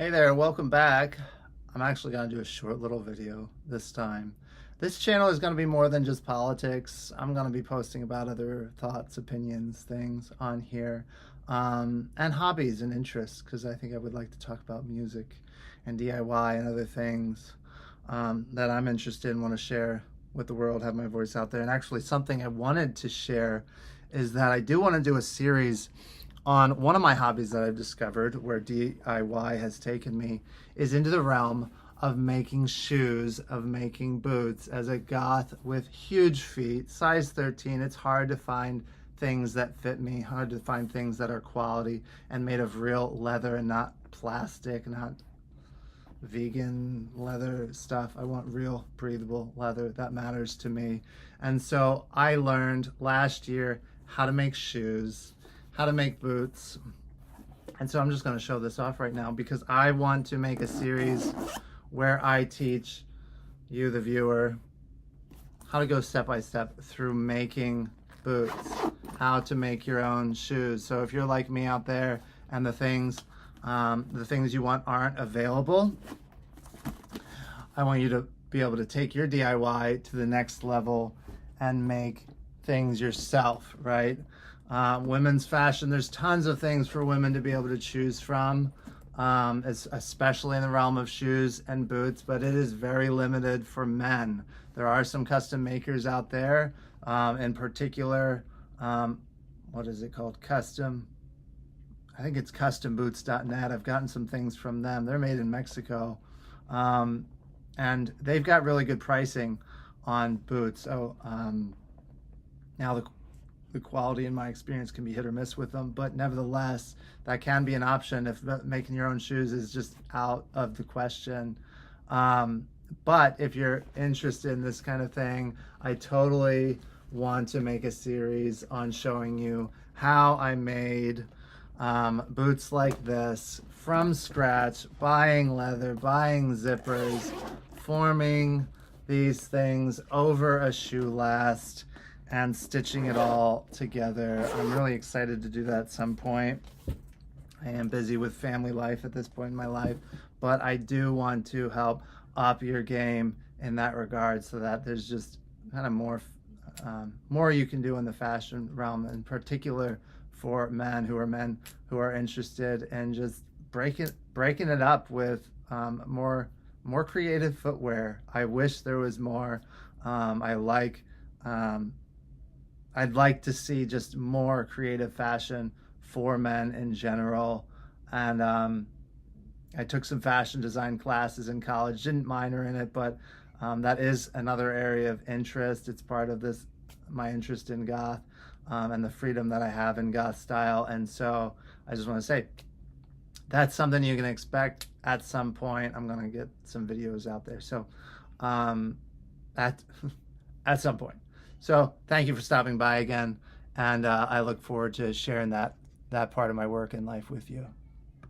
Hey there, welcome back. I'm actually going to do a short little video this time. This channel is going to be more than just politics. I'm going to be posting about other thoughts, opinions, things on here, and hobbies and interests, because I think I would like to talk about music and DIY and other things that I'm interested in, want to share with the world, have my voice out there. And actually something I wanted to share is that I do want to do a series on one of my hobbies that I've discovered, where DIY has taken me, is into the realm of making shoes, of making boots. As a goth with huge feet, size 13, it's hard to find things that fit me, hard to find things that are quality and made of real leather and not plastic, not vegan leather stuff. I want real breathable leather. That matters to me. And so I learned last year how to make shoes, how to make boots. And so I'm just going to show this off right now because I want to make a series where I teach you, the viewer, how to go step by step through making boots, how to make your own shoes. So if you're like me out there and the things you want aren't available, I want you to be able to take your DIY to the next level and make things yourself, right? Women's fashion, there's tons of things for women to be able to choose from, especially in the realm of shoes and boots, but it is very limited for men. There are some custom makers out there, in particular, what is it called? I think it's customboots.net. I've gotten some things from them. They're made in Mexico, and they've got really good pricing on boots. So now the quality in my experience can be hit or miss with them, but nevertheless, that can be an option if making your own shoes is just out of the question. But if you're interested in this kind of thing, I totally want to make a series on showing you how I made boots like this from scratch, buying leather, buying zippers, forming these things over a shoe last, and stitching it all together. I'm really excited to do that at some point. I am busy with family life at this point in my life, but I do want to help up your game in that regard so that there's just kind of more you can do in the fashion realm, in particular for men who are interested in just breaking it up with more creative footwear. I wish there was more. I'd like to see just more creative fashion for men in general. And I took some fashion design classes in college, didn't minor in it, but that is another area of interest. It's part of my interest in goth and the freedom that I have in goth style. And so I just want to say, that's something you can expect at some point. I'm going to get some videos out there. So at some point. So thank you for stopping by again, and I look forward to sharing that part of my work and life with you.